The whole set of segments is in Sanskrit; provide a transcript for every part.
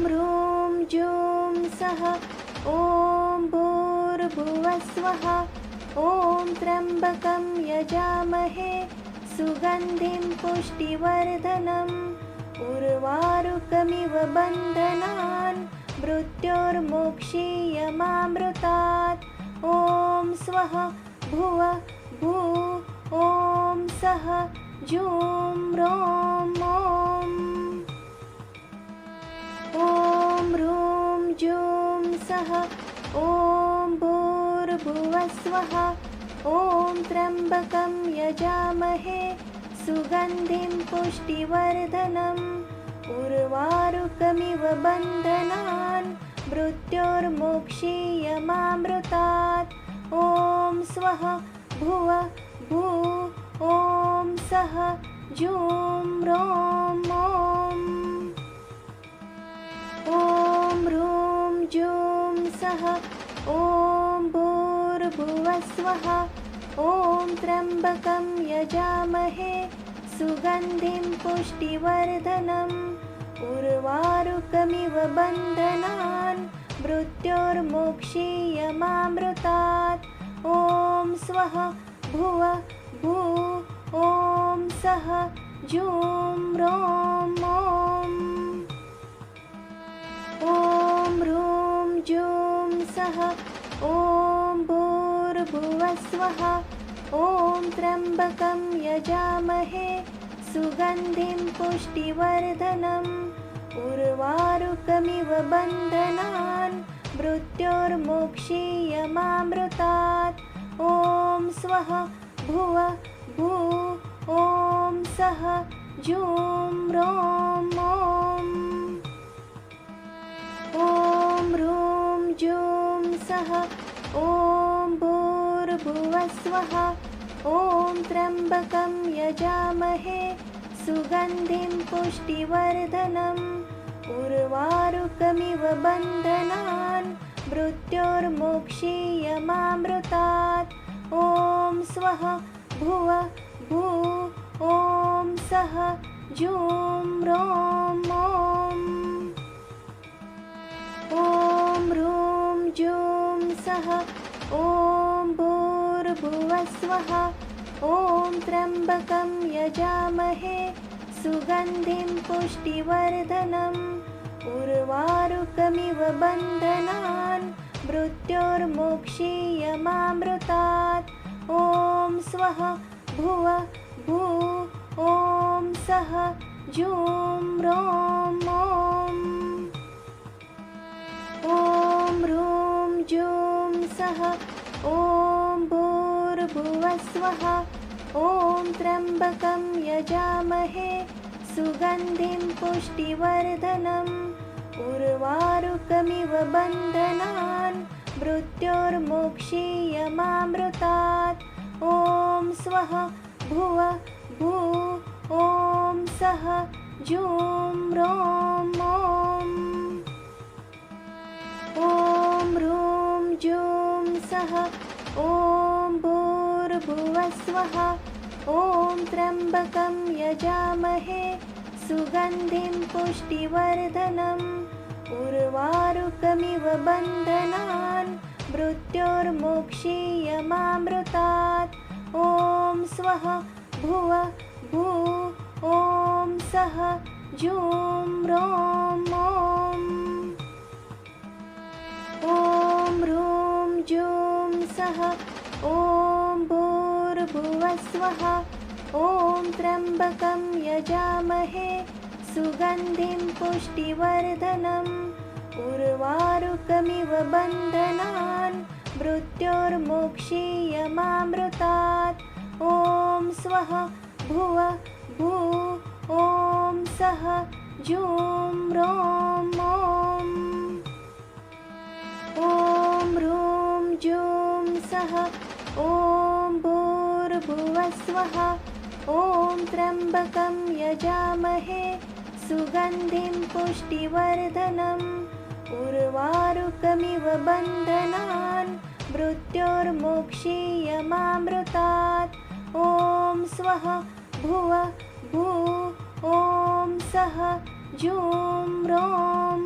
ह्रूं जूं सः ॐ भूर्भुवः स्वः। ॐ त्र्यम्बकं यजामहे सुगन्धिं पुष्टिवर्धनम् उर्वारुकमिव बन्धनान् मृत्योर्मुक्षीयमामृतात्। ॐ स्वः भुव भू ॐ सः जूं ह्रों ॐ ह्रूं जूं सः ॐ भूर्भुवः स्वः। ॐ त्र्यम्बकं यजामहे सुगन्धिं पुष्टिवर्धनम् उर्वारुकमिव बन्धनान् मृत्योर्मुक्षीयमामृतात्। ॐ स्वः भुव भू ॐ सः जूं ह्रों ॐ ह्रूं जूं सः ॐ भूर्भुवः स्वः। ॐ त्र्यम्बकं यजामहे सुगन्धिं पुष्टिवर्धनम् उर्वारुकमिव बन्धनान् मृत्योर्मुक्षीयमामृतात्। ॐ स्वः भुव भू ॐ सः जूं ह्रों ॐ ह्रूं जूं सः ॐ भूर्भुवः स्वः। ॐ त्र्यम्बकं यजामहे सुगन्धिं पुष्टिवर्धनम् उर्वारुकमिव बन्धनान् मृत्योर्मुक्षीयमामृतात्। ॐ स्वः भुव भू ॐ सः जूं ह्रों ॐ ह्रूं जूं सः ॐ भूर्भुवः स्वः। ॐ त्र्यम्बकं यजामहे सुगन्धिं पुष्टिवर्धनम् उर्वारुकमिव बन्धनान् मृत्योर्मुक्षीयमामृतात्। ॐ स्वः भुव भू ॐ सः जूं ह्रों ॐ ह्रूं जूं सः ॐ भूर्भुवः स्वः। ॐ त्र्यम्बकं यजामहे सुगन्धिं पुष्टिवर्धनम् उर्वारुकमिव बन्धनान् मृत्योर्मुक्षीयमामृतात्। ॐ स्वः भुव भू ॐ सः जूं ह्रों ॐ ह्रूं जूं सः ॐ भूर्भुवः स्वः। ॐ त्र्यम्बकं यजामहे सुगन्धिं पुष्टिवर्धनम् उर्वारुकमिव बन्धनान् मृत्योर्मुक्षीयमामृतात्। ॐ स्वः भुव भू ॐ सः जूं ह्रों ॐ ह्रूं जूं सः ॐ भूर्भुवः स्वः। ॐ त्र्यम्बकं यजामहे सुगन्धिं पुष्टिवर्धनम् उर्वारुकमिव बन्धनान् मृत्योर्मुक्षीयमामृतात्। ॐ स्वः भुव भू ॐ सः जूं ह्रों ॐ ह्रूं जूं सः ॐ भूर्भुवः स्वः। ॐ त्र्यम्बकं यजामहे सुगन्धिं पुष्टिवर्धनम् उर्वारुकमिव बन्धनान् मृत्योर्मुक्षीयमामृतात्। ॐ स्वः भुव भू ॐ सः जूं ह्रों ॐ ह्रूं जूं सः ॐ भूर्भुवः स्वः। ॐ त्र्यम्बकं यजामहे सुगन्धिं पुष्टिवर्धनम् उर्वारुकमिव बन्धनान् मृत्योर्मुक्षीयमामृतात्। ॐ स्वः भुव भू ॐ सः जूं ह्रों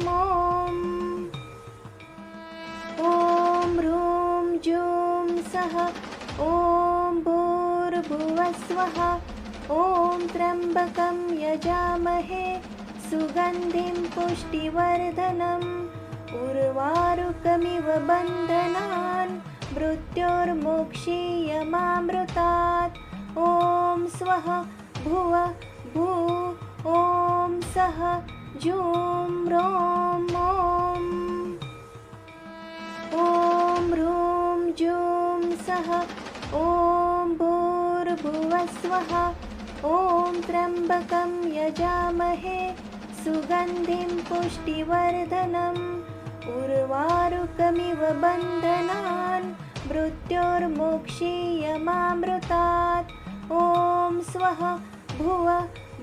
स्वाहा ॐ त्र्यम्बकं यजामहे सुगन्धिं पुष्टिवर्धनम् उर्वारुकमिव बन्धनान् मृत्योर्मोक्षीयमामृतात् ॐ स्वः भुव भू ॐ सः जूं रों ॐ ह्रूं जूं सः ॐ भूर्भुवः स्वः ॐ त्र्यम्बकं यजामहे सुगन्धिं पुष्टिवर्धनम् उर्वारुकमिव बन्धनान् मृत्योर्मोक्षीयमामृतात् ॐ स्वः भुव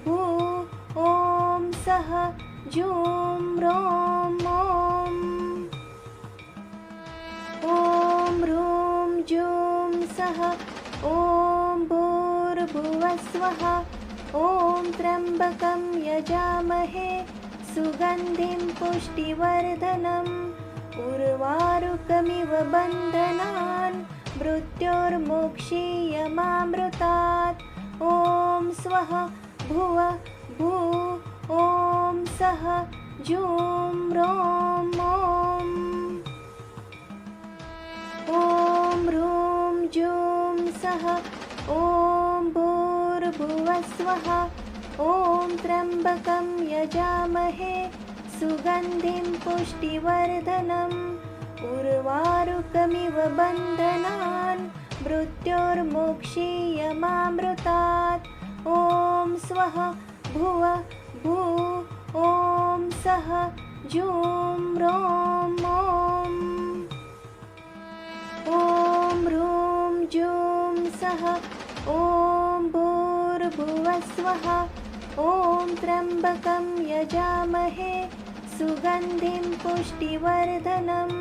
भू ॐ सः जूं रों ॐ ह्रूं जूं सः ॐ भूर्भुवः स्वः ॐ त्र्यम्बकं यजामहे सुगन्धिं पुष्टिवर्धनम् उर्वारुकमिव बन्धनान् मृत्योर्मोक्षीयमामृतात् ॐ स्वः भुव भू ॐ सः जूं रों ॐ ह्रूं जूं सः ॐ भूर्भुवः स्वः ॐ त्र्यम्बकं यजामहे सुगन्धिं पुष्टिवर्धनम् उर्वारुकमिव बन्धनान् मृत्योर्मोक्षीयमामृतात् ॐ स्वः भुव भू ॐ सः जूं रों ॐ ह्रूं जूं सः ॐ भूर्भुवः स्वः ॐ त्र्यम्बकं यजामहे सुगन्धिं पुष्टिवर्धनम्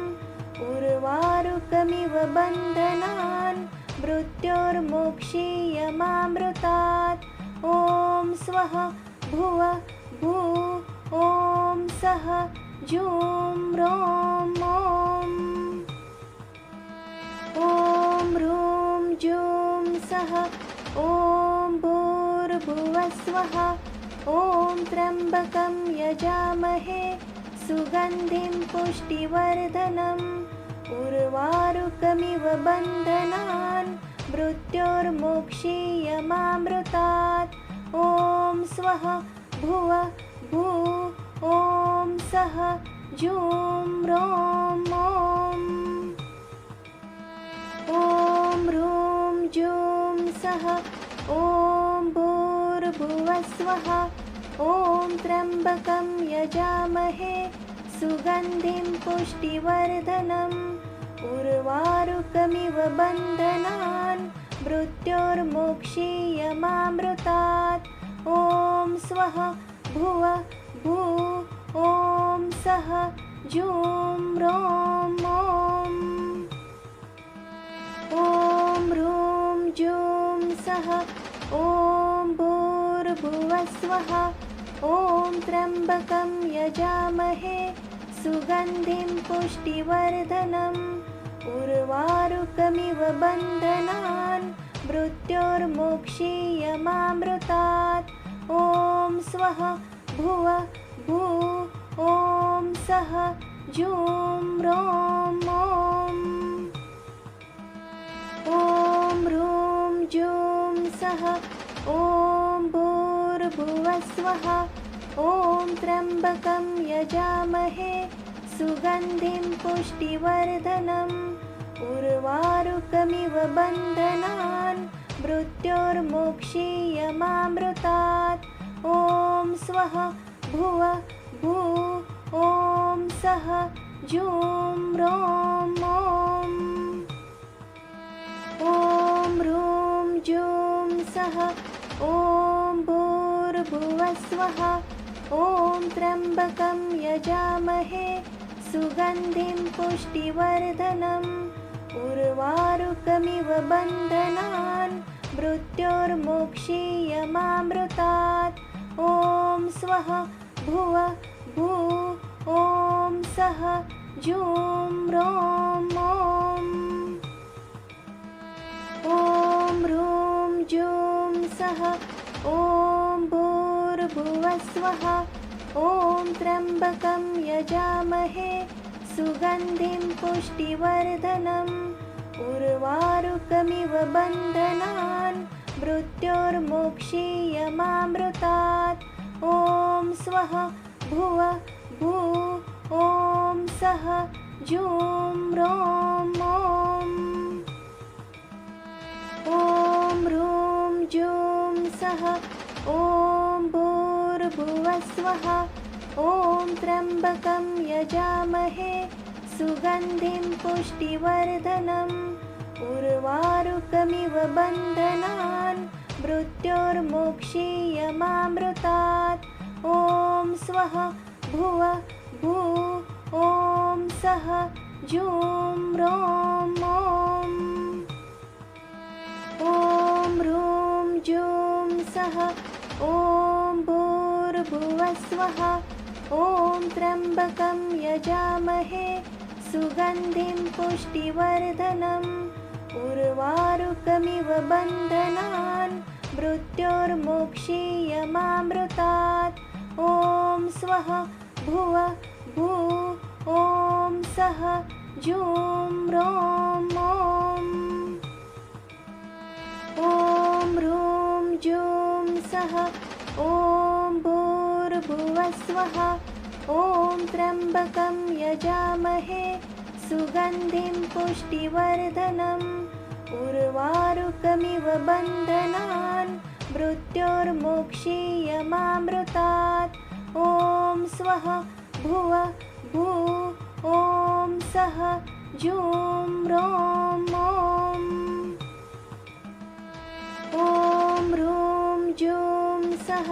उर्वारुकमिव बन्धनान् मृत्योर्मोक्षीयमामृतात् ॐ स्वः भुव भू ॐ सः जूं रों ॐ ह्रूं जूं सः ॐ भूर्भुवः स्वः ॐ त्र्यम्बकं यजामहे सुगन्धिं पुष्टिवर्धनम् उर्वारुकमिव बन्धनान् मृत्योर्मोक्षीयमामृतात् ॐ स्वः भुव भू ॐ सः जूं रों ॐ ह्रूं जूं सः ॐ भूर्भुवः स्वः ॐ त्र्यम्बकं यजामहे सुगन्धिं पुष्टिवर्धनम् उर्वारुकमिव बन्धनान् मृत्योर्मोक्षीयमामृतात् ॐ स्वः भुव भू ॐ सः जूं रों ॐ ह्रूं जूं सः ॐ भूर्भुवः स्वः ॐ त्र्यम्बकं यजामहे सुगन्धिं पुष्टिवर्धनम् उर्वारुकमिव बन्धनान् मृत्योर्मोक्षीयमामृतात् ॐ स्वः भुव भू ॐ सः जूं रों ॐ ह्रूं जूं सः ॐ भूर्भुवः स्वः ॐ त्र्यम्बकं यजामहे सुगन्धिं पुष्टिवर्धनम् उर्वारुकमिव बन्धनान् मृत्योर्मोक्षीयमामृतात् ॐ स्वः भुव भू ॐ सः जूं रों ॐ ह्रूं जूं सः ॐ भूर्भुवः स्वः ॐ त्र्यम्बकं यजामहे सुगन्धिं पुष्टिवर्धनम् उर्वारुकमिव बन्धनान् मृत्योर्मोक्षीयमामृतात् ॐ स्वः भुव भू ॐ सः जूं रों ॐ ह्रूं जूं स्वाहा ॐ त्र्यम्बकं यजामहे सुगन्धिं पुष्टिवर्धनम् उर्वारुकमिव बन्धनान् मृत्योर्मोक्षीयमामृतात् ॐ स्वः भुव भू ॐ सः जूं रों ॐ ह्रूं जूं सः ॐ भूर्भुवः स्वः ॐ त्र्यम्बकं यजामहे सुगन्धिं पुष्टिवर्धनम् उर्वारुकमिव बन्धनान् मृत्योर्मोक्षीयमामृतात् ॐ स्वः भुव भू ॐ सः जूं रों ॐ ह्रूं जूं सः ॐ भूर्भुवः स्वः ॐ त्र्यम्बकं यजामहे सुगन्धिं पुष्टिवर्धनम् उर्वारुकमिव बन्धनान् मृत्योर्मोक्षीयमामृतात् ॐ स्वः भुव भू ॐ सः जूं रों ॐ ह्रूं जूं सः ॐ भूर्भुवः स्वः ॐ त्र्यम्बकं यजामहे सुगन्धिं पुष्टिवर्धनम् उर्वारुकमिव बन्धनान् मृत्योर्मोक्षीयमामृतात् ॐ स्वः भुव भू ॐ सः जूं रों ॐ ह्रूं जूं सः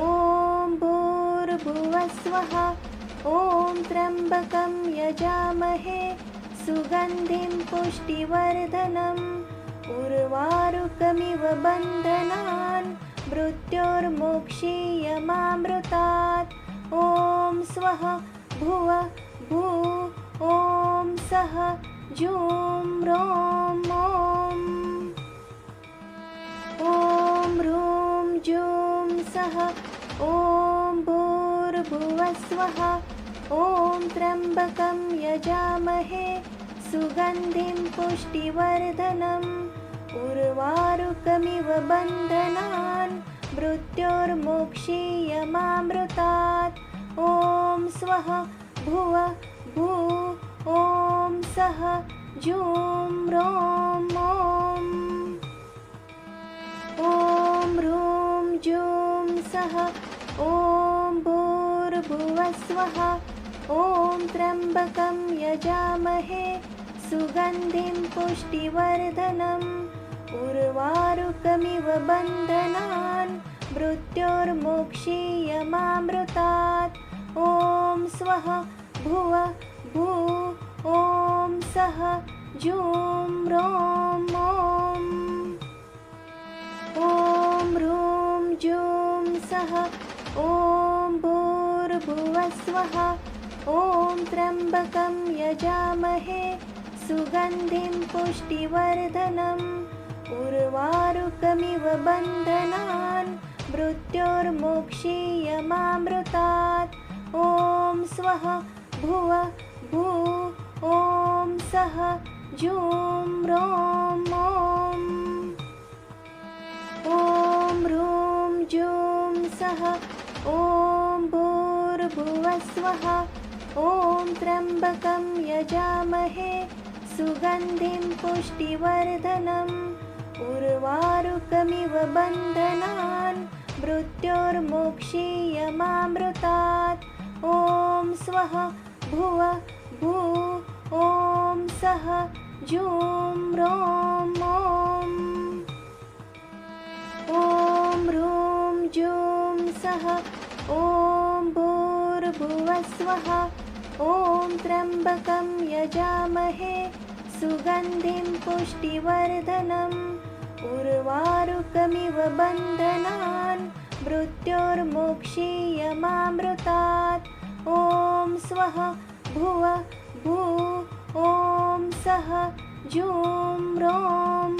ॐ भूर्भुवः स्वः ॐ त्र्यम्बकं यजामहे सुगन्धिं पुष्टिवर्धनम् उर्वारुकमिव बन्धनान् मृत्योर्मोक्षीयमामृतात् ॐ स्वः भुव भू ॐ सः जूं रों ॐ ह्रूं जूं सः ॐ भूर्भुवः स्वः ॐ त्र्यम्बकं यजामहे सुगन्धिं पुष्टिवर्धनम् उर्वारुकमिव बन्धनान् मृत्योर्मोक्षीयमामृतात् ॐ स्वः भुव भू ॐ सः जूं रों ॐ ह्रूं जूं सः ॐ भूर्भुवः स्वः ॐ त्र्यम्बकं यजामहे सुगन्धिं पुष्टिवर्धनम् उर्वारुकमिव बन्धनान् मृत्योर्मोक्षीयमामृतात् ॐ स्वः भुव भू ॐ सः जूं रों ॐ ह्रूं जूं सः ॐ भूर्भुवः स्वः ॐ त्र्यम्बकं यजामहे सुगन्धिं पुष्टिवर्धनम् उर्वारुकमिव बन्धनान् मृत्योर्मोक्षीयमामृतात् ॐ स्वः भुव भू ॐ सः जूं रों ॐ ह्रूं जूं सः ॐ भूर्भुवः स्वः ॐ त्र्यम्बकं यजामहे सुगन्धिं पुष्टिवर्धनम् उर्वारुकमिव बन्धनान् मृत्योर्मोक्षीयमामृतात् ॐ स्वः भुव भू ॐ सः जूं रों ॐ ह्रूं जूं सः ॐ भूर्भुवः स्वः ॐ त्र्यम्बकं यजामहे सुगन्धिं पुष्टिवर्धनम् उर्वारुकमिव बन्धनान् मृत्योर्मोक्षीयमामृतात् ॐ स्वः भुव भू ॐ सः जूं रों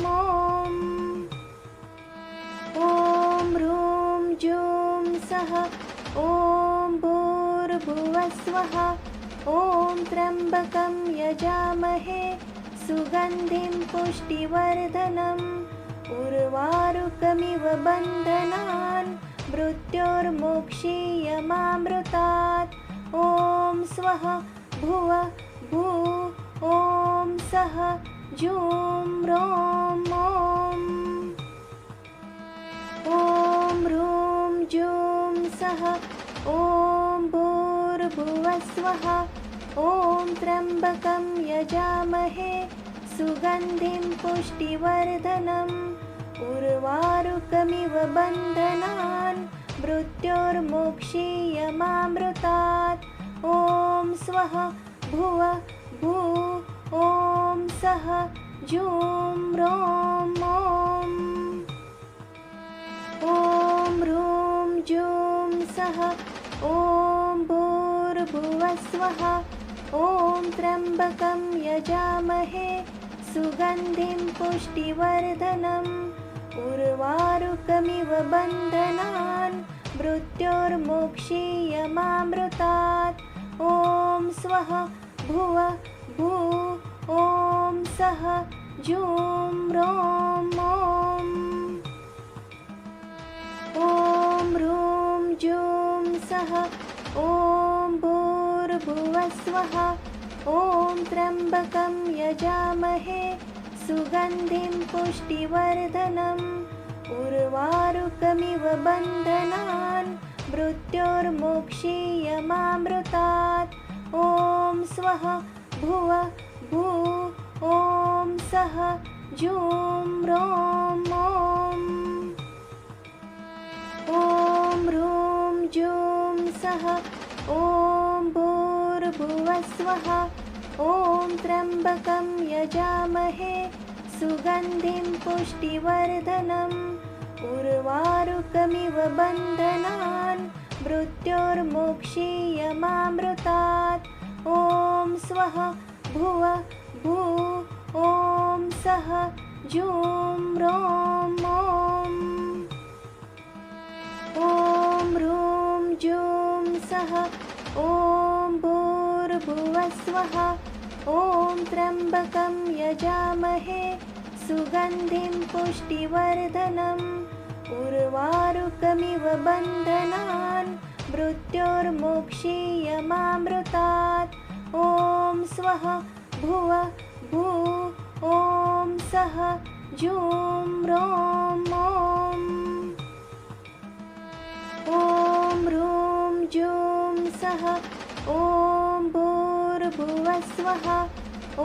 ॐ ह्रूं जूं सः ॐ स्वः। ॐ त्र्यम्बकं यजामहे सुगन्धिं पुष्टिवर्धनम् उर्वारुकमिव बन्धनान् मृत्योर्मुक्षीयमामृतात्। ॐ स्वः भुवः भूः ॐ सः जूं रों ॐ ह्रूं जूं सः। ॐ भूर्भुवः स्वः। ॐ त्र्यम्बकं यजामहे सुगन्धिं पुष्टिवर्धनम् उर्वारुकमिव बन्धनान् मृत्योर्मुक्षीयमामृतात्। ॐ स्वः भुवः भूः ॐ सः जूं रों ॐ ह्रूं जूं सः। ॐ भूर्भुवः स्वः। ॐ त्र्यम्बकं यजामहे सुगन्धिं पुष्टिवर्धनम् उर्वारुकमिव बन्धनान् मृत्योर्मुक्षीयमामृतात्। ॐ स्वः भुवः भूः ॐ सः जूं रों ॐ ह्रूं जूं सः। ॐ भूर्भुवः स्वः। ॐ त्र्यम्बकं यजामहे सुगन्धिं पुष्टिवर्धनम् उर्वारुकमिव बन्धनान् मृत्योर्मुक्षीयमामृतात्। ॐ स्वः भुवः भूः ॐ सः जूं रों ॐ ह्रूं जूं सः। ॐ भूर्भुवः स्वः। ॐ त्र्यम्बकं यजामहे सुगन्धिं पुष्टिवर्धनम् उर्वारुकमिव बन्धनान् मृत्योर्मुक्षीयमामृतात्। ॐ स्वः भुवः भूः ॐ सः जूं रों ॐ ह्रूं जूं सः। ॐ भूर्भुवः स्वः। ॐ त्र्यम्बकं यजामहे सुगन्धिं पुष्टिवर्धनम् उर्वारुकमिव बन्धनान् मृत्योर्मुक्षीयमामृतात्। ॐ स्वः भुवः भूः ॐ सः जूं रों ॐ ह्रूं जूं सः। ॐ भूर्भुवः स्वः। ॐ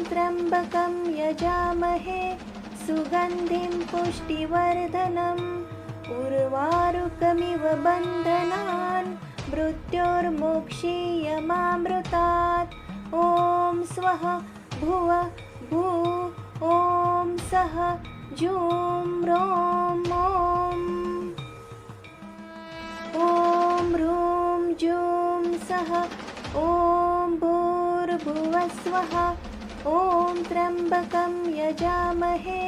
त्र्यम्बकं यजामहे सुगन्धिं पुष्टिवर्धनम् उर्वारुकमिव बन्धनान् मृत्योर्मुक्षीयमामृतात्। ॐ स्वः भुवः भूः ॐ सः जूं रों ॐ ह्रूं जूं सः। ॐ भूर्भुवः स्वः। ॐ त्र्यम्बकं यजामहे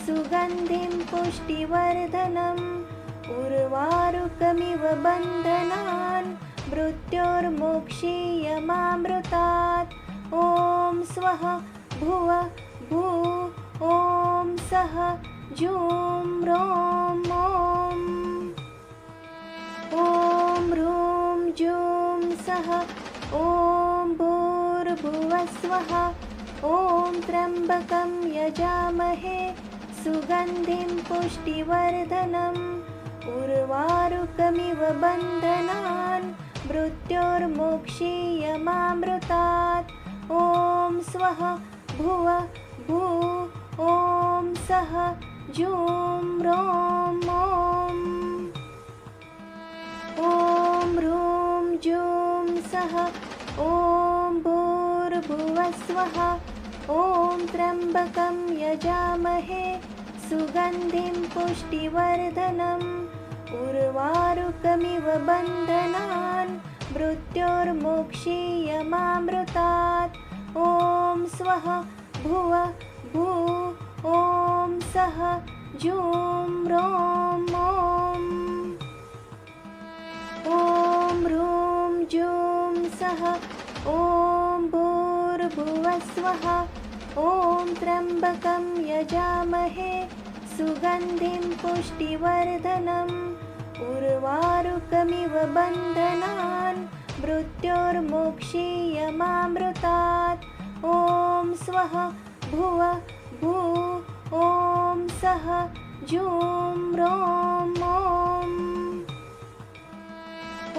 सुगन्धिं पुष्टिवर्धनम् उर्वारुकमिव बन्धनान् मृत्योर्मुक्षीयमामृतात्। ॐ स्वः भुवः भूः ॐ सः जूं रों ॐ ह्रूं जूं सः। ॐ भूर्भुवः स्वः। ॐ त्र्यम्बकं यजामहे सुगन्धिं पुष्टिवर्धनम् उर्वारुकमिव बन्धनान् मृत्योर्मुक्षीयमामृतात्। ॐ स्वः भुवः भूः ॐ सः जूं रों ॐ ह्रूं जूं सः। ॐ भूर्भुवः स्वः। ॐ त्र्यम्बकं यजामहे सुगन्धिं पुष्टिवर्धनम् उर्वारुकमिव बन्धनान् मृत्योर्मुक्षीयमामृतात्। ॐ स्वः भुवः भूः ॐ सः जूं रों ॐ ह्रूं जूं सः ॐ भूर्भुवः स्वः ॐ त्र्यम्बकं यजामहे सुगन्धिं पुष्टिवर्धनम् उर्वारुकमिव बन्धनान् मृत्योर्मोक्षीयमामृतात् ॐ स्वः भुव भू ॐ सः जूं रों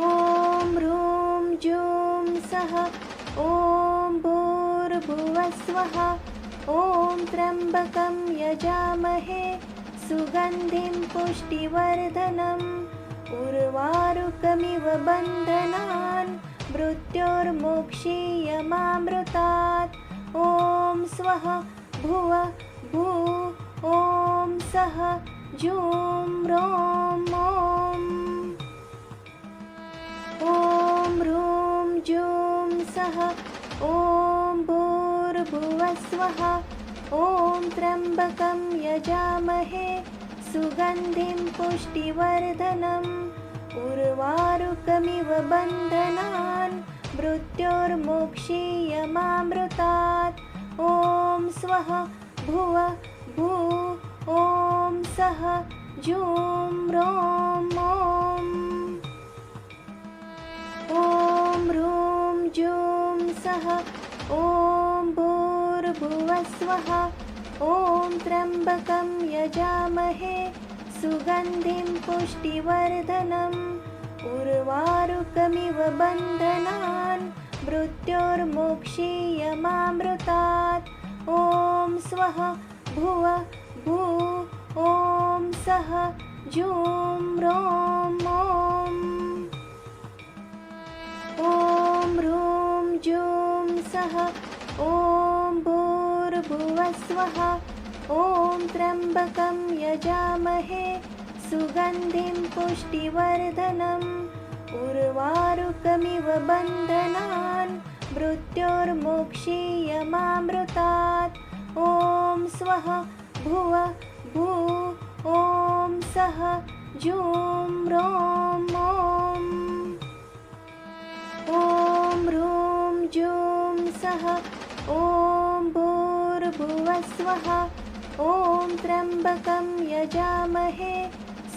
ॐ ह्रूं जूं सः ॐ भूर्भुवः स्वः ॐ त्र्यम्बकं यजामहे सुगन्धिं पुष्टिवर्धनम् उर्वारुकमिव बन्धनान् मृत्योर्मोक्षीयमामृतात् ॐ स्वः भुव भू ॐ सः जूं रों ॐ ह्रूं जूं सः ॐ भूर्भुवः स्वः ॐ त्र्यम्बकं यजामहे सुगन्धिं पुष्टिवर्धनम् उर्वारुकमिव बन्धनान् मृत्योर्मोक्षीयमामृतात् ॐ स्वः भुव भू ॐ सः जूं रों ॐ ह्रूं जूं सः ॐ भूर्भुवः स्वः ॐ त्र्यम्बकं यजामहे सुगन्धिं पुष्टिवर्धनम् उर्वारुकमिव बन्धनान् मृत्योर्मोक्षीयमामृतात् ॐ स्वः भुव भू ॐ सः जूं रों ॐ ह्रूं जूं सः ॐ भूर्भुवः स्वः ॐ त्र्यम्बकं यजामहे सुगन्धिं पुष्टिवर्धनम् उर्वारुकमिव बन्धनान् मृत्योर्मोक्षीयमामृतात् ॐ स्वः भुव भू ॐ सः जूं रों ॐ ह्रूं जूं सः ॐ भूर्भुवः स्वः ॐ त्र्यम्बकं यजामहे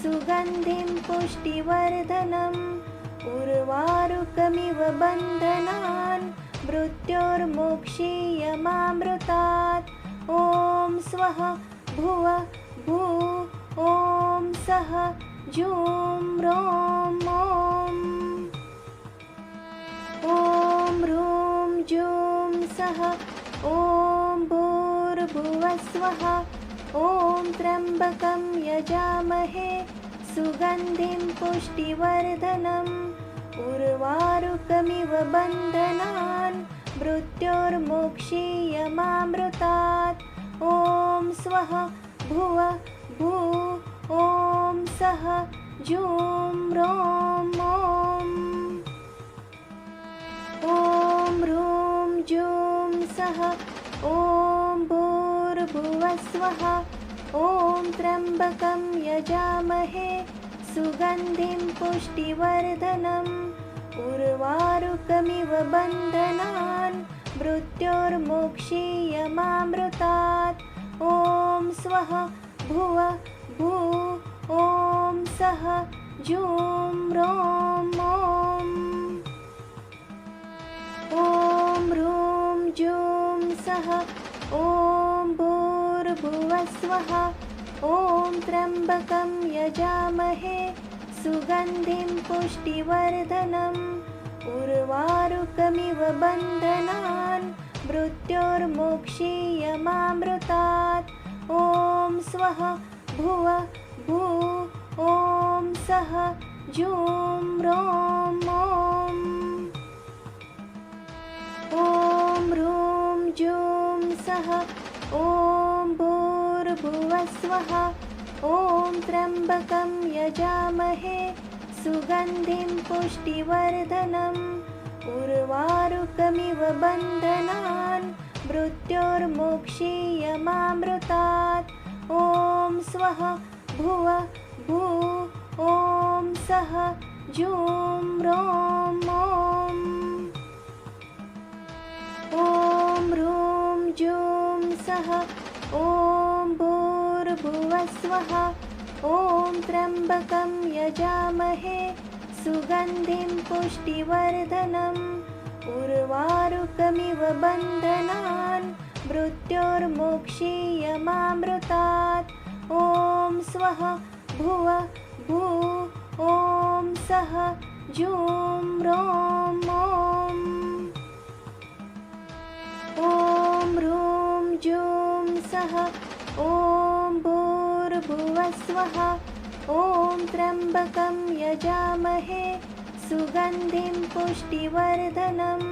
सुगन्धिं पुष्टिवर्धनम् उर्वारुकमिव बन्धनान् मृत्योर्मोक्षीयमामृतात् ॐ स्वः भुव भू ॐ सः जूं रों ॐ ह्रूं जूं सः ॐ भूर्भुवः स्वः ॐ त्र्यम्बकं यजामहे सुगन्धिं पुष्टिवर्धनम् उर्वारुकमिव बन्धनान् मृत्योर्मोक्षीयमामृतात् ॐ स्वः भुव भू ॐ सः जूं रों ॐ ह्रूं जूं सः ॐ भूर्भुवः स्वः ॐ त्र्यम्बकं यजामहे सुगन्धिं पुष्टिवर्धनम् उर्वारुकमिव बन्धनान् मृत्योर्मोक्षीयमामृतात् ॐ स्वः भुव भू ॐ सः जूं रों ॐ ह्रूं जूं सः ॐ भूर्भुवः स्वः ॐ त्र्यम्बकं यजामहे सुगन्धिं पुष्टिवर्धनम् उर्वारुकमिव बन्धनान् मृत्योर्मोक्षीयमामृतात् ॐ स्वः भुव भू ॐ सः जूं रों ॐ ह्रूं जूं सः ॐ भूर्भुवः स्वः ॐ त्र्यम्बकं यजामहे सुगन्धिं पुष्टिवर्धनम् उर्वारुकमिव बन्धनान् मृत्योर्मोक्षीयमामृतात् ॐ स्वः भुव भू ॐ सः जूं रों स्वाहा ॐ त्र्यम्बकं यजामहे सुगन्धिं पुष्टिवर्धनम् उर्वारुकमिव बन्धनान् मृत्योर्मोक्षीयमामृतात् ॐ स्वः भुव भू ॐ सः जूं रों ॐ ह्रूं जूं सः ॐ भूर्भुवस्वः ॐ त्र्यम्बकं यजामहे सुगन्धिं पुष्टिवर्धनम्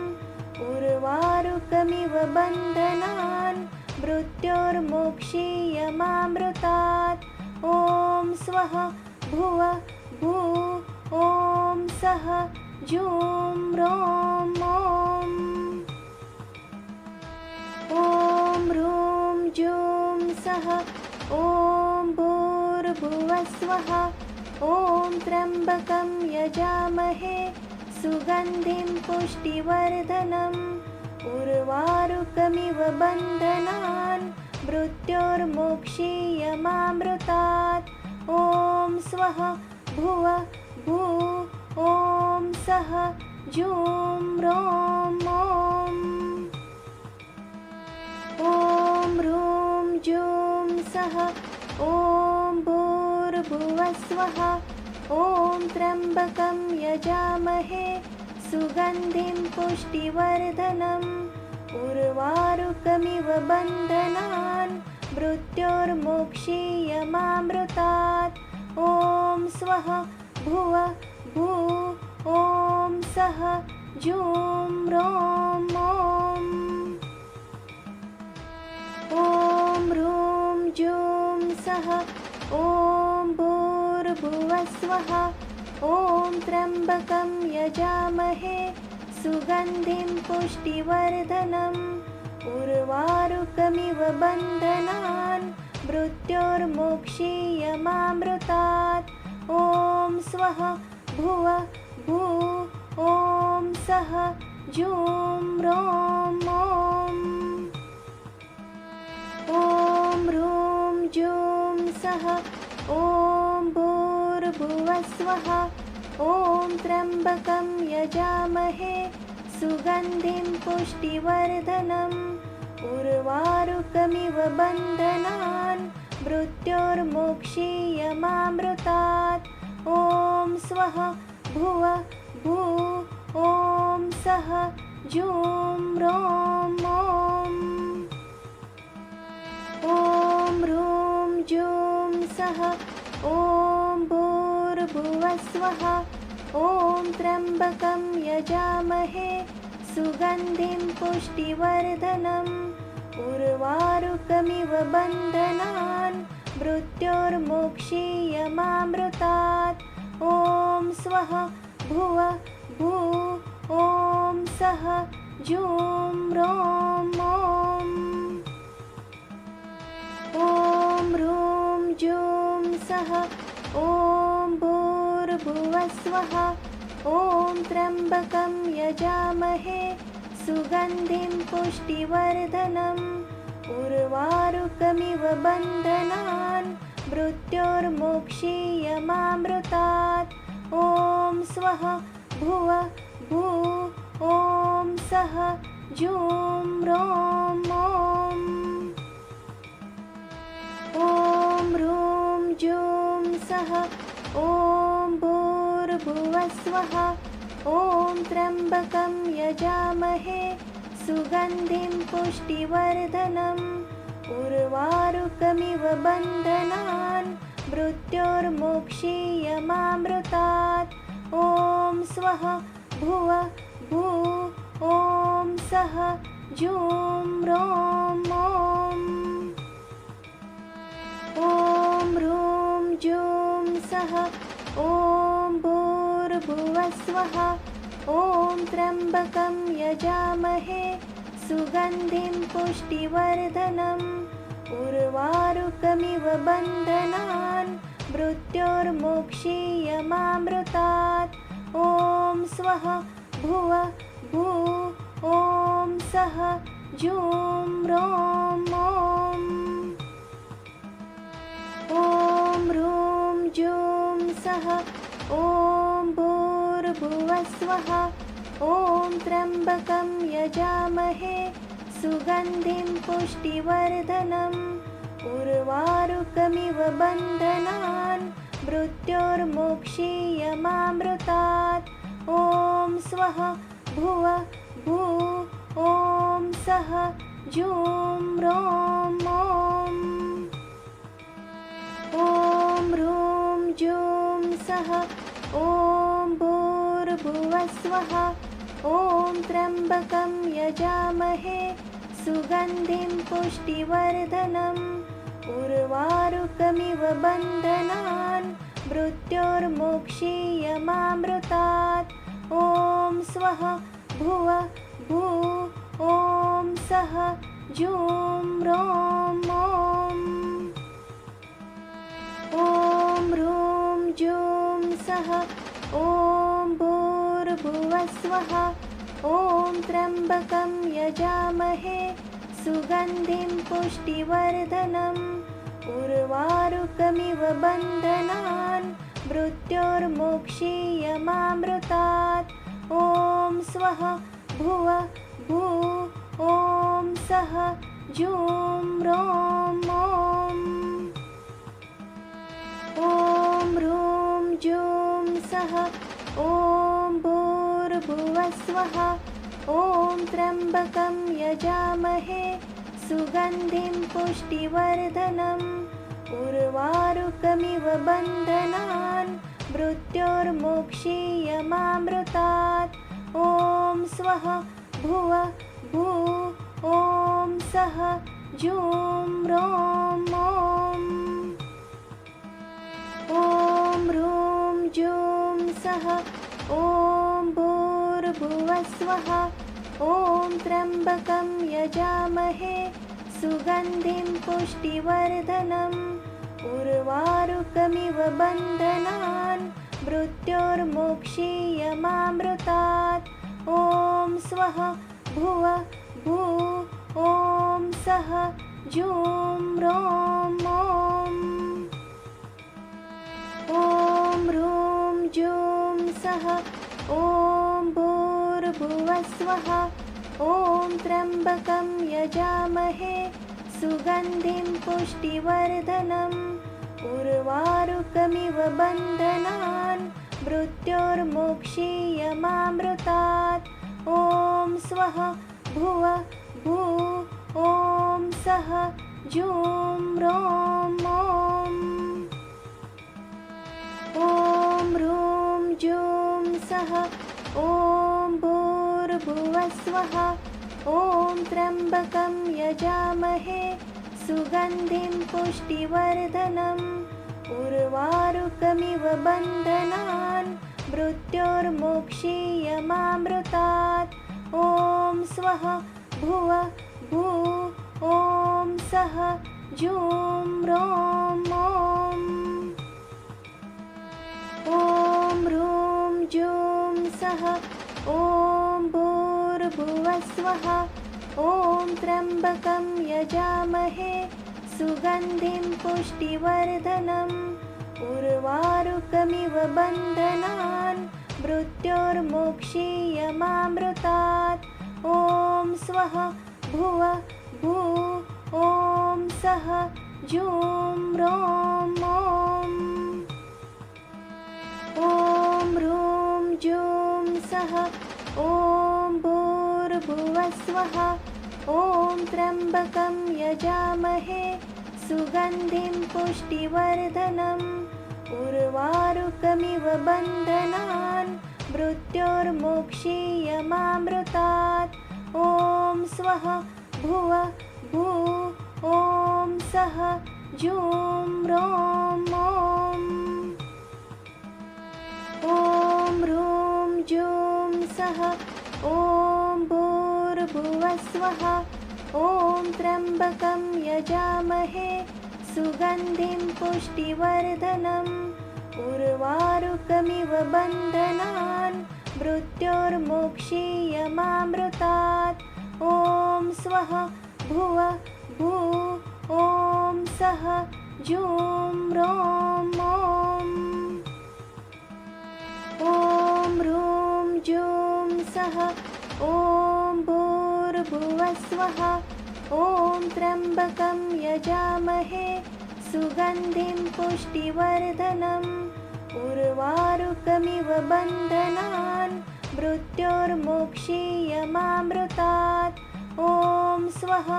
उर्वारुकमिव बन्धनान् मृत्योर्मोक्षीयमामृतात् ॐ स्वः भुव भू ॐ सः जूं रों ॐ ह्रूं जूं सः ॐ भूर्भुवस्वः ॐ त्र्यम्बकं यजामहे सुगन्धिं पुष्टिवर्धनम् उर्वारुकमिव बन्धनान् मृत्योर्मोक्षीयमामृतात् ॐ स्वः भुव भू ॐ सः जूं रों ॐ ह्रूं जूं सः ॐ भूर्भुवस्वः ॐ त्र्यम्बकं यजामहे सुगन्धिं पुष्टिवर्धनम् उर्वारुकमिव बन्धनान् मृत्योर्मोक्षीयमामृतात् ॐ स्वः भुव भू ॐ सः जूं रों ॐ ह्रूं जूं सः ॐ भूर्भुवस्वः ॐ त्र्यम्बकं यजामहे सुगन्धिं पुष्टिवर्धनम् उर्वारुकमिव बन्धनान् मृत्योर्मोक्षीयमामृतात् ॐ स्वः भुव भू ॐ सः जूं रों ॐ ह्रूं जूं सः ॐ भूर्भुवस्वः ॐ त्र्यम्बकं यजामहे सुगन्धिं पुष्टिवर्धनम् उर्वारुकमिव बन्धनान् मृत्योर्मोक्षीयमामृतात् ॐ स्वः भुव भू ॐ सः जूं रों ॐ ह्रूं जूं सः ॐ भूर्भुवस्वः ॐ त्र्यम्बकं यजामहे सुगन्धिं पुष्टिवर्धनम् उर्वारुकमिव बन्धनान् मृत्योर्मोक्षीयमामृतात् ॐ स्वः भुव भू ॐ सः जूं रों ॐ ह्रूं जूं सः ॐ भूर्भुवस्वः ॐ त्र्यम्बकं यजामहे सुगन्धिं पुष्टिवर्धनम् उर्वारुकमिव बन्धनान् मृत्योर्मोक्षीयमामृतात् ॐ स्वः भुव भू ॐ सः जूं रों ॐ ह्रूं जूं सः ॐ भूर्भुवस्वः ॐ त्र्यम्बकं यजामहे सुगन्धिं पुष्टिवर्धनम् उर्वारुकमिव बन्धनान् मृत्योर्मोक्षीयमामृतात् ॐ स्वः भुव भू ॐ सः जूं रों ॐ ह्रूं जूं सः ॐ भूर्भुवस्वः ॐ त्र्यम्बकं यजामहे सुगन्धिं पुष्टिवर्धनम् उर्वारुकमिव बन्धनान् मृत्योर्मोक्षीयमामृतात् ॐ स्वः भुव भू ॐ सः जूं रों ॐ स्वाहा ॐ त्र्यम्बकं यजामहे सुगन्धिं पुष्टिवर्धनम् उर्वारुकमिव बन्धनान् मृत्योर्मोक्षीयमामृतात् ॐ स्वः भुव भू ॐ सः जूं रों ॐ ह्रूं जूं सः ॐ भूर्भुवः स्वः ॐ त्र्यम्बकं यजामहे सुगन्धिं पुष्टिवर्धनम् उर्वारुकमिव बन्धनान् मृत्योर्मोक्षीयमामृतात् ॐ स्वः भुव भू ॐ सः जूं रों ॐ ह्रूं जूं सः ॐ भूर्भुवः स्वः ॐ त्र्यम्बकं यजामहे सुगन्धिं पुष्टिवर्धनम् उर्वारुकमिव बन्धनान् मृत्योर्मोक्षीयमामृतात् ॐ स्वः भुव भू ॐ सः जूं रों ॐ ह्रूं जूं सः ॐ भूर्भुवः स्वः ॐ त्र्यम्बकं यजामहे सुगन्धिं पुष्टिवर्धनम् उर्वारुकमिव बन्धनान् मृत्योर्मोक्षीयमामृतात् ॐ स्वः भुव भू ॐ सः जूं रों ॐ ह्रूं जूं सः ॐ भूर्भुवः स्वः ॐ त्र्यम्बकं यजामहे सुगन्धिं पुष्टिवर्धनम् उर्वारुकमिव बन्धनान् मृत्योर्मोक्षीयमामृतात् ॐ स्वः भुव भू ॐ सः जूं रों ॐ ह्रूं जूं सः ॐ भूर्भुवः स्वः ॐ त्र्यम्बकं यजामहे सुगन्धिं पुष्टिवर्धनम् उर्वारुकमिव बन्धनान् मृत्योर्मोक्षीयमामृतात् ॐ स्वः भुव भू ॐ सः जूं रों ॐ ह्रूं जूं सः ॐ भूर्भुवः स्वः ॐ त्र्यम्बकं यजामहे सुगन्धिं पुष्टिवर्धनम् उर्वारुकमिव बन्धनान् मृत्योर्मोक्षीयमामृतात् ॐ स्वः भुव भू ॐ सः जूं रों ॐ ह्रूं जूं सः ॐ भूर्भुवः स्वः ॐ त्र्यम्बकं यजामहे सुगन्धिं पुष्टिवर्धनम् उर्वारुकमिव बन्धनान् मृत्योर्मोक्षीयमामृतात् ॐ स्वः भुव भू ॐ सः जूं रों ॐ ह्रूं जूं सः ॐ भूर्भुवः स्वः ॐ त्र्यम्बकं यजामहे सुगन्धिं पुष्टिवर्धनम् उर्वारुकमिव बन्धनान् मृत्योर्मोक्षीयमामृतात् ॐ स्वः भुव भू ॐ सः जूं रों ॐ ह्रूं जूं सः ॐ भूर्भुवः स्वः ॐ त्र्यम्बकं यजामहे सुगन्धिं पुष्टिवर्धनम् उर्वारुकमिव बन्धनान् मृत्योर्मोक्षीयमामृतात् ॐ स्वः भुव भू ॐ सः जूं रों ॐ ह्रूं जूं सः ॐ भूर्भुवः स्वः ॐ त्र्यम्बकं यजामहे सुगन्धिं पुष्टिवर्धनम् उर्वारुकमिव बन्धनान् मृत्योर्मोक्षीयमामृतात् ॐ स्वः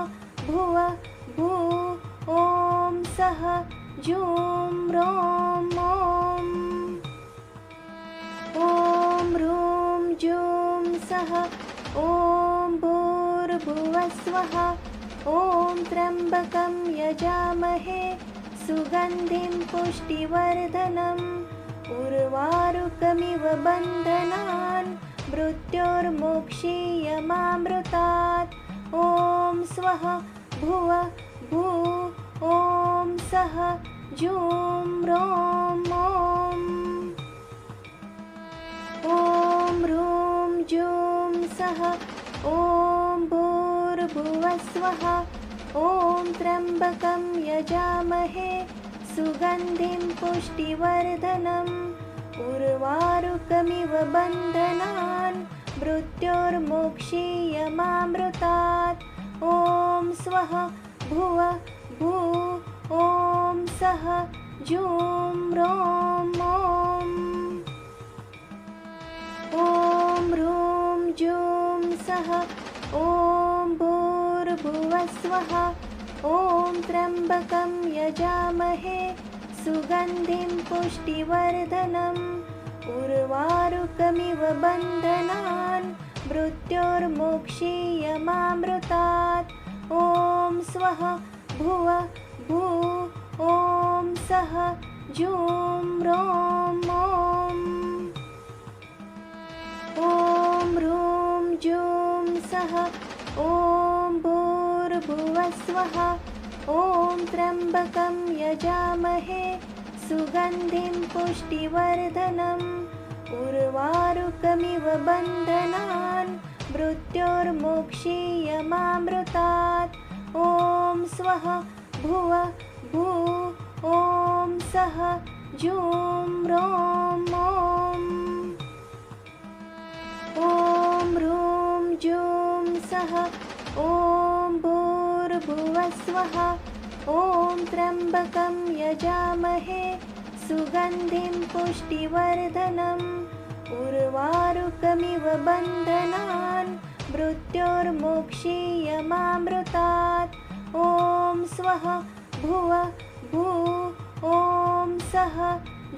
भुव भू ॐ सः जूं रों ॐ ह्रूं जूं सः ॐ भूर्भुवः स्वः ॐ त्र्यम्बकं यजामहे सुगन्धिं पुष्टिवर्धनम् उर्वारुकमिव बन्धनान् मृत्योर्मोक्षीयमामृतात् ॐ स्वः भुव भू ॐ सः जूं रों ॐ ह्रूं जूं सः ॐ भूर्भुवः स्वः ॐ त्र्यम्बकं यजामहे सुगन्धिं पुष्टिवर्धनम् उर्वारुकमिव बन्धनान् मृत्योर्मोक्षीयमामृतात् ॐ स्वः भुव भू ॐ सः जूं रों ॐ ह्रूं जूं सः ॐ भूर्भुवः स्वः ॐ त्र्यम्बकं यजामहे सुगन्धिं पुष्टिवर्धनम् उर्वारुकमिव बन्धनान् मृत्योर्मोक्षीयमामृतात् ॐ स्वः भुव भू ॐ सः जूं रों ॐ ह्रूं जूं सः ॐ भूर्भुवः स्वः ॐ त्र्यम्बकं यजामहे सुगन्धिं पुष्टिवर्धनम् उर्वारुकमिव बन्धनान् मृत्योर्मोक्षीयमामृतात् ॐ स्वः भुव भू ॐ सः जूं रों ॐ ह्रूं जूं सः ॐ भूर्भुवः स्वः ॐ त्र्यम्बकं यजामहे सुगन्धिं पुष्टिवर्धनम् उर्वारुकमिव बन्धनान् मृत्योर्मोक्षीयमामृतात् ॐ स्वः भुव भू ॐ सः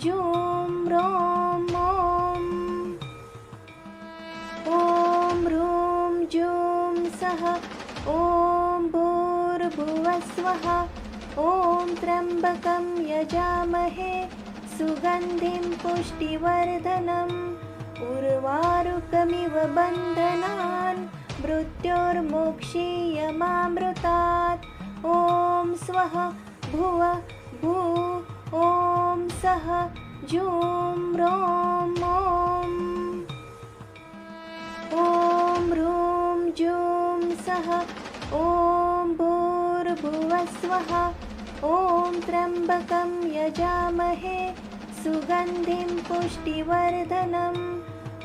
जूं रों ॐ ह्रूं जूं सः ॐ भूर्भुवः स्वः ॐ त्र्यम्बकं यजामहे सुगन्धिं पुष्टिवर्धनम् उर्वारुकमिव बन्धनान् मृत्योर्मोक्षीयमामृतात् ॐ स्वः भुव भू ॐ सः जूं रों ॐ ह्रूं जूं सः ॐ भूर्भुवः स्वः ॐ त्र्यम्बकं यजामहे सुगन्धिं पुष्टिवर्धनम्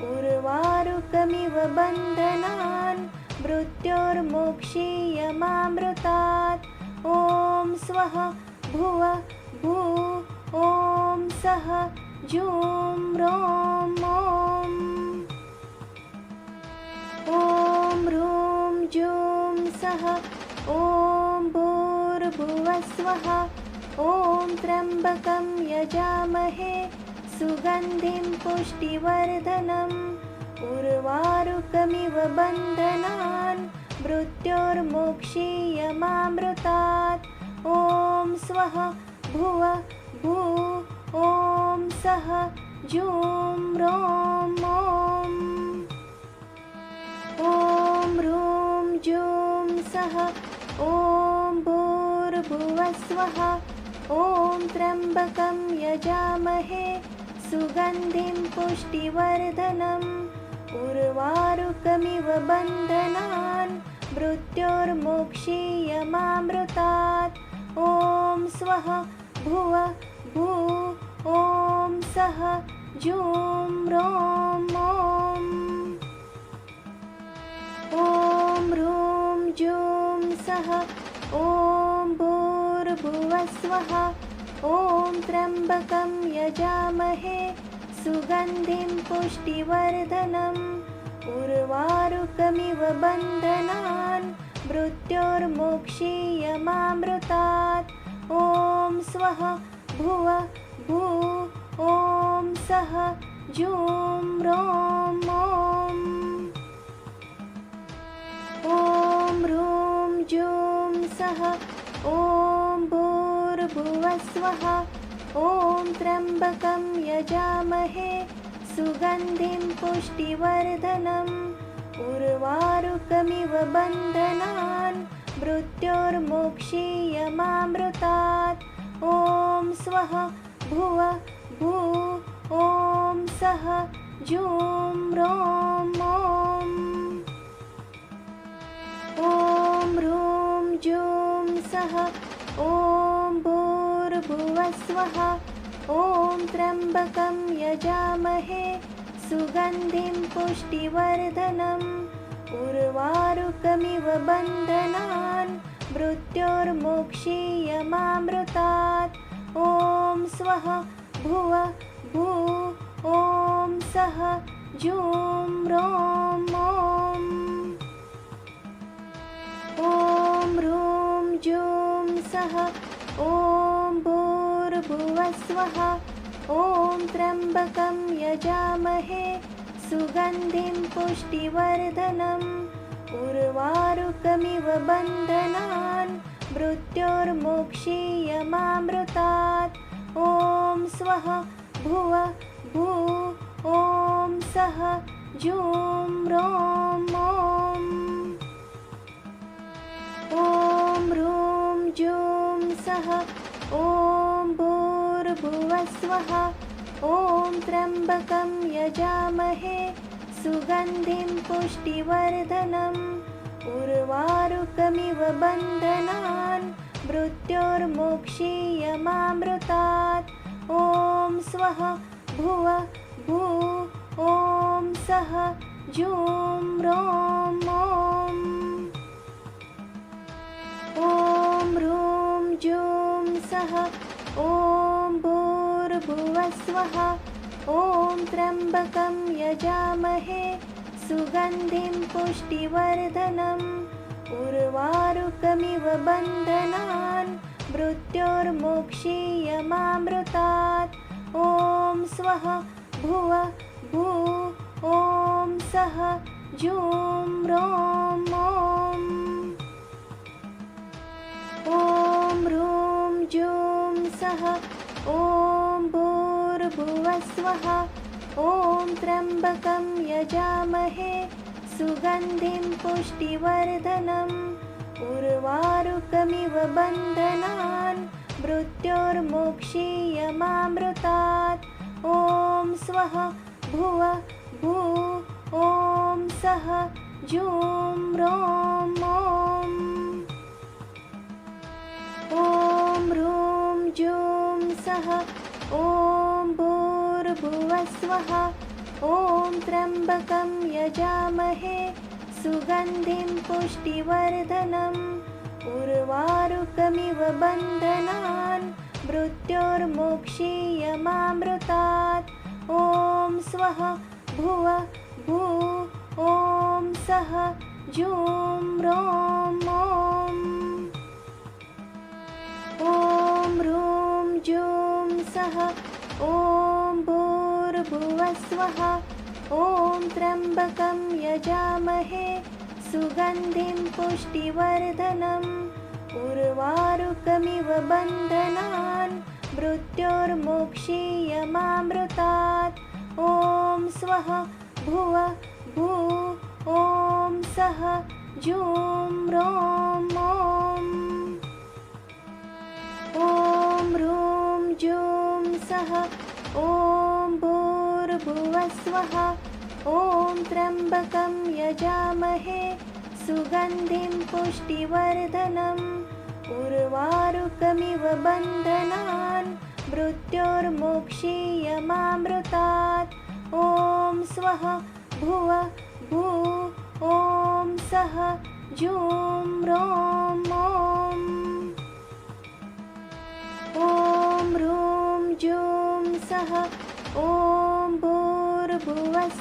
उर्वारुकमिव बन्धनान् मृत्योर्मोक्षीयमामृतात् ॐ स्वः भुव भू ॐ सः जूं रों ॐ ह्रूं जूं सः ॐ भूर्भुवः स्वः ॐ त्र्यम्बकं यजामहे सुगन्धिं पुष्टिवर्धनम् उर्वारुकमिव बन्धनान् मृत्योर्मोक्षीयमामृतात् ॐ स्वः भुव भू ॐ सः जूं रों ॐ ह्रूं जूं सः ॐ भूर्भुवः स्वः ॐ त्र्यम्बकं यजामहे सुगन्धिं पुष्टिवर्धनम् उर्वारुकमिव बन्धनान् मृत्योर्मोक्षीयमामृतात् ॐ स्वः भुव भू ॐ सः जूं रों स्वः। ॐ त्र्यम्बकं यजामहे सुगन्धिं पुष्टिवर्धनम् उर्वारुकमिव बन्धनान् मृत्योर्मोक्षीयमामृतात्। ॐ स्वः भुवः भूः ॐ सः जूं रों ॐ ह्रूं जूं सः। ॐ भूर्भुवः स्वः। ॐ त्र्यम्बकं यजामहे सुगन्धिं पुष्टिवर्धनम् उर्वारुकमिव बन्धनान् मृत्योर्मोक्षीयमामृतात्। ॐ स्वः भुवः भूः ॐ सः जूं रों ॐ ह्रूं जूं सः। ॐ भूर्भुवः स्वः। ॐ त्र्यम्बकं यजामहे सुगन्धिं पुष्टिवर्धनम् उर्वारुकमिव बन्धनान् मृत्योर्मोक्षीयमामृतात्। ॐ स्वः भुवः भूः ॐ सः जूं रों ॐ ह्रूं जूं सः। ॐ भूर्भुवः स्वः। ॐ त्र्यम्बकं यजामहे सुगन्धिं पुष्टिवर्धनम् उर्वारुकमिव बन्धनान् मृत्योर्मोक्षीयमामृतात्। ॐ स्वः भुवः भूः ॐ सः जूं रों ॐ ह्रूं जूं सः। ॐ भूर्भुवः स्वः। ॐ त्र्यम्बकं यजामहे सुगन्धिं पुष्टिवर्धनम् उर्वारुकमिव बन्धनान् मृत्योर्मोक्षीयमामृतात्। ॐ स्वः भुवः भूः ॐ सः जूं रों ॐ ह्रूं जूं सः। ॐ भूर्भुवः स्वः। ॐ त्र्यम्बकं यजामहे सुगन्धिं पुष्टिवर्धनम् उर्वारुकमिव बन्धनान् मृत्योर्मोक्षीयमामृतात्। ॐ स्वः भुवः भूः ॐ सः जूं रों ॐ ह्रूं जूं सः। ॐ भूर्भुवः स्वः। ॐ त्र्यम्बकं यजामहे सुगन्धिं पुष्टिवर्धनम् उर्वारुकमिव बन्धनान् मृत्योर्मोक्षीयमामृतात्। ॐ स्वः भुवः भूः ॐ सः जूं रों ॐ ह्रूं जूं सः। ॐ भूर्भुवः स्वः। ॐ त्र्यम्बकं यजामहे सुगन्धिं पुष्टिवर्धनम् उर्वारुकमिव बन्धनान् मृत्योर्मोक्षीयमामृतात्। ॐ स्वः भुवः भूः ॐ सः जूं रों ॐ ह्रूं जूं सः। ॐ भूर्भुवः स्वः। ॐ त्र्यम्बकं यजामहे सुगन्धिं पुष्टिवर्धनम् उर्वारुकमिव बन्धनान् मृत्योर्मोक्षीयमामृतात्। ॐ स्वः भुवः भूः ॐ सः जूं रों ॐ ह्रूं जूं सः। ॐ भूर्भुवः स्वः। ॐ त्र्यम्बकं यजामहे सुगन्धिं पुष्टिवर्धनम् उर्वारुकमिव बन्धनान् मृत्योर्मोक्षीयमामृतात्। ॐ स्वः भुवः भूः ॐ सः जूं रों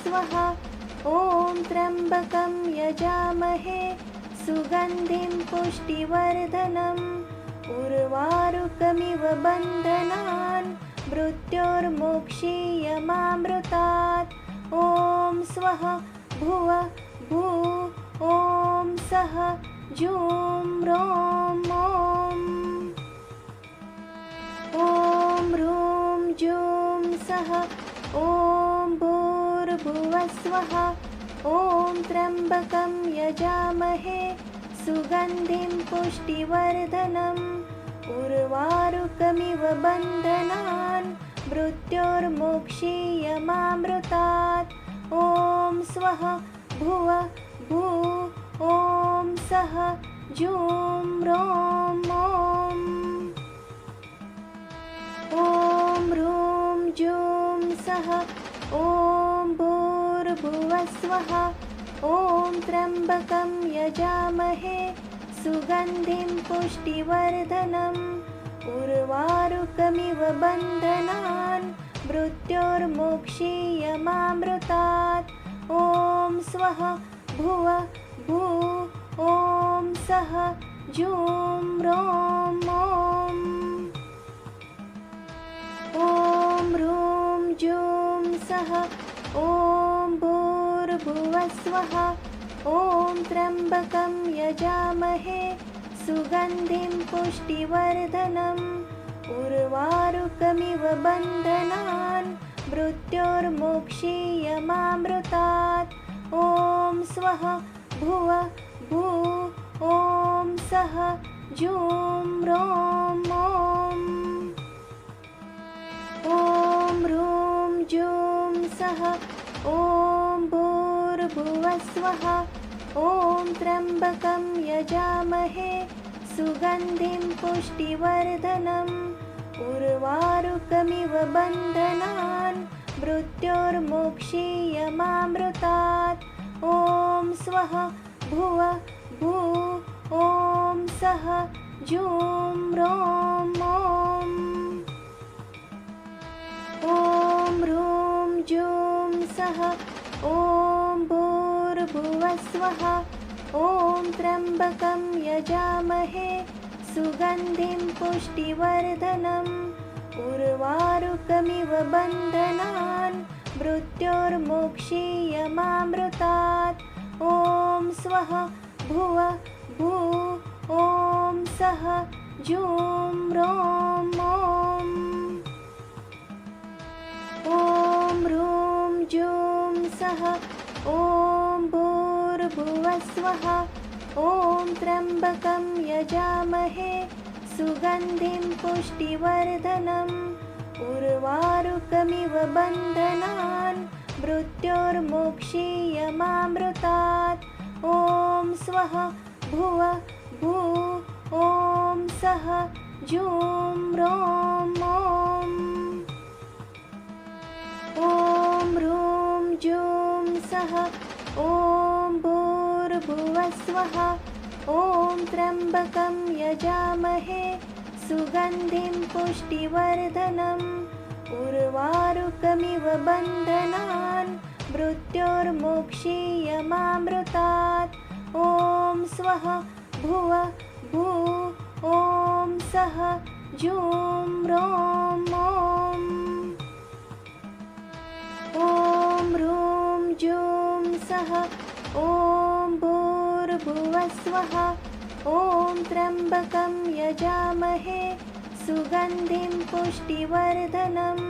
स्वाहा ॐ त्र्यम्बकं यजामहे सुगन्धिं पुष्टिवर्धनम् उर्वारुकमिव बन्धनान् मृत्योर्मुक्षीयमामृतात् ॐ स्वः भुव भू ॐ सः जूं रों ॐ ह्रूं जूं सः ॐ भूर्भुवः स्वः ॐ त्र्यम्बकं यजामहे सुगन्धिं पुष्टिवर्धनम् उर्वारुकमिव बन्धनान् मृत्योर्मुक्षीयमामृतात् ॐ स्वः भुव भू ॐ सः जूं रों ॐ ह्रूं जूं सः ॐ भूर्भुवः स्वः ॐ त्र्यम्बकं यजामहे सुगन्धिं पुष्टिवर्धनम् उर्वारुकमिव बन्धनान् मृत्योर्मुक्षीयमामृतात् ॐ स्वः भुव भू ॐ सः जूं रों ॐ ह्रूं जूं सः ॐ भूर्भुवः स्वः ॐ त्र्यम्बकं यजामहे सुगन्धिं पुष्टिवर्धनम् उर्वारुकमिव बन्धनान् मृत्योर्मुक्षीयमामृतात् ॐ स्वः भुव भू ॐ सः जूं रों ॐ ह्रूं जूं सः ॐ भूर्भुवः स्वः ॐ त्र्यम्बकं यजामहे सुगन्धिं पुष्टिवर्धनम् उर्वारुकमिव बन्धनान् मृत्योर्मुक्षीयमामृतात् ॐ स्वः भुव भू ॐ सः जूं रों ॐ ह्रूं जूं सः ॐ भूर्भुवः स्वः ॐ त्र्यम्बकं यजामहे सुगन्धिं पुष्टिवर्धनम् उर्वारुकमिव बन्धनान् मृत्योर्मुक्षीयमामृतात् ॐ स्वः भुव भू ॐ सः जूं रों ॐ ह्रूं जूं सः ॐ भूर्भुवः स्वः ॐ त्र्यम्बकं यजामहे सुगन्धिं पुष्टिवर्धनम् उर्वारुकमिव बन्धनान् मृत्योर्मुक्षीयमामृतात् ॐ स्वः भुव भू ॐ सः जूं रों ॐ ह्रूं जूं सः ॐ भूर्भुवः स्वः ॐ त्र्यम्बकं यजामहे सुगन्धिं पुष्टिवर्धनम् उर्वारुकमिव बन्धनान् मृत्योर्मुक्षीयमामृतात् ॐ स्वः भुव भू ॐ सः जूं रों ॐ ह्रूं जूं सः ॐ भूर्भुवः स्वः ॐ त्र्यम्बकं यजामहे सुगन्धिं पुष्टिवर्धनम्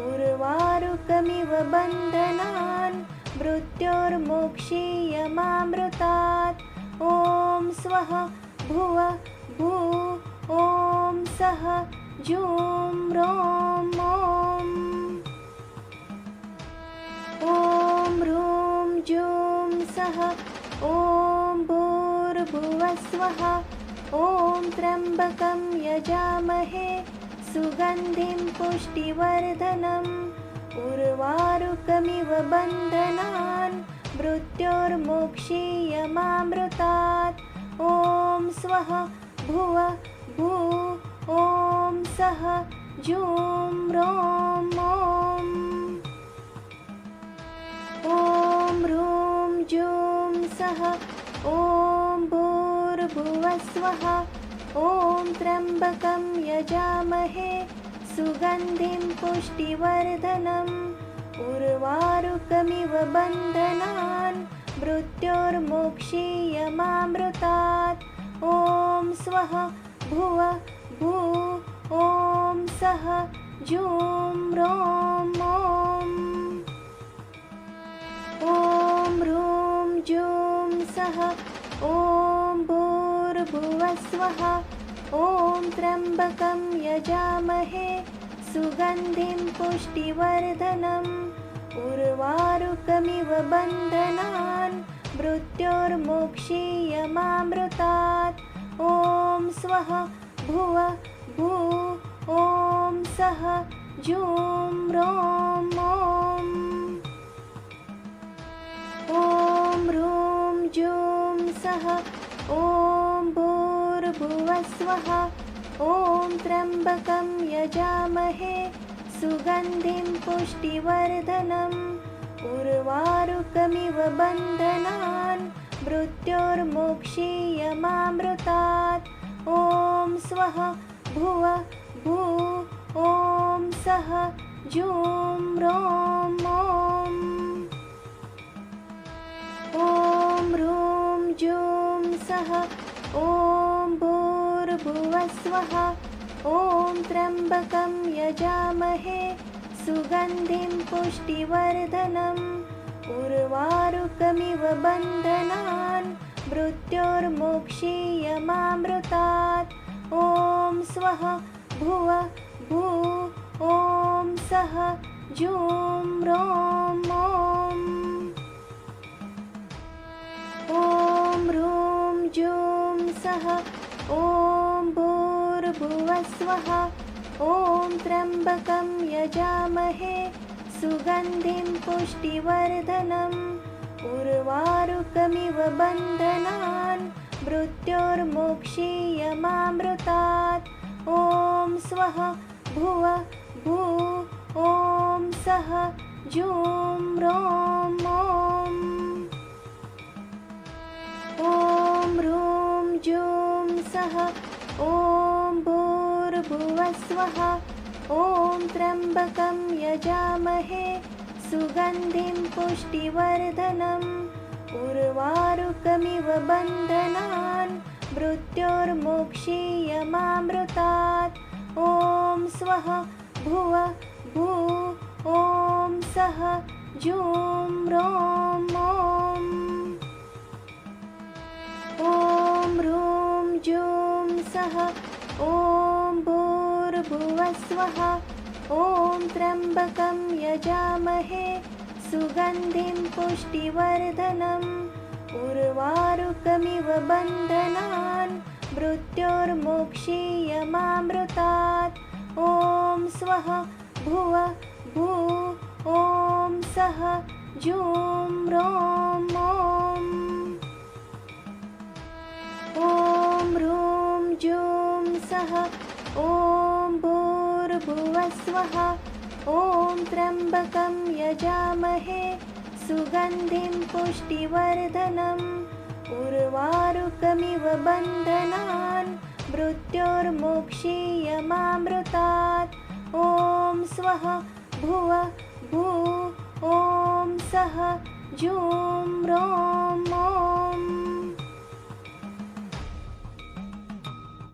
उर्वारुकमिव बन्धनान् मृत्योर्मुक्षीयमामृतात् ॐ स्वः भुव भू ॐ सः जूं रों ॐ ह्रूं जूं सः ॐ भूर्भुवः स्वः ॐ त्र्यम्बकं यजामहे सुगन्धिं पुष्टिवर्धनम् उर्वारुकमिव बन्धनान् मृत्योर्मुक्षीयमामृतात् ॐ स्वः भुव भू ॐ सः जूं रों सः ॐ भूर्भुवः स्वः ॐ त्र्यम्बकं यजामहे सुगन्धिं पुष्टिवर्धनम् उर्वारुकमिव बन्धनान् मृत्योर्मोक्षीयमामृतात् ॐ स्वः भुव भू ॐ सः जूं रों ॐ ह्रूं जूं सः ॐ भूर्भुवः स्वः ॐ त्र्यम्बकं यजामहे सुगन्धिं पुष्टिवर्धनम् उर्वारुकमिव बन्धनान् मृत्योर्मोक्षीयमामृतात् ॐ स्वः भुव भू ॐ सः जूं रों ॐ ह्रूं जूं सः ॐ भूर्भुवः स्वः ॐ त्र्यम्बकं यजामहे सुगन्धिं पुष्टिवर्धनम् उर्वारुकमिव बन्धनान् मृत्योर्मोक्षीयमामृतात् ॐ स्वः भुव भू ॐ सः जूं रों ॐ ह्रूं जूं सः ॐ भूर्भुवः स्वः ॐ त्र्यम्बकं यजामहे सुगन्धिं पुष्टिवर्धनम् उर्वारुकमिव बन्धनान् मृत्योर्मोक्षीयमामृतात् ॐ स्वः भुव भू ॐ सः जूं रों ॐ ह्रूं जूं सः ॐ भूर्भुवः स्वः ॐ त्र्यम्बकं यजामहे सुगन्धिं पुष्टिवर्धनम् उर्वारुकमिव बन्धनान् मृत्योर्मोक्षीयमामृतात् ॐ स्वः भुव भू ॐ सः जूं रों ॐ ह्रूं जूं सः ॐ भूर्भुवः स्वः ॐ त्र्यम्बकं यजामहे सुगन्धिं पुष्टिवर्धनम् उर्वारुकमिव बन्धनान् मृत्योर्मोक्षीयमामृतात् ॐ स्वः भुव भू ॐ सः जूं रों ॐ ह्रूं जूं सः ॐ भूर्भुवः स्वः ॐ त्र्यम्बकं यजामहे सुगन्धिं पुष्टिवर्धनम् उर्वारुकमिव बन्धनान् मृत्योर्मोक्षीयमामृतात् ॐ स्वः भुव भू ॐ सः जूं रों ॐ ह्रूं जूं सः ॐ भूर्भुवः स्वः ॐ त्र्यम्बकं यजामहे सुगन्धिं पुष्टिवर्धनम् उर्वारुकमिव बन्धनान् मृत्योर्मोक्षीयमामृतात् ॐ स्वः भुव भू ॐ सः जूं रों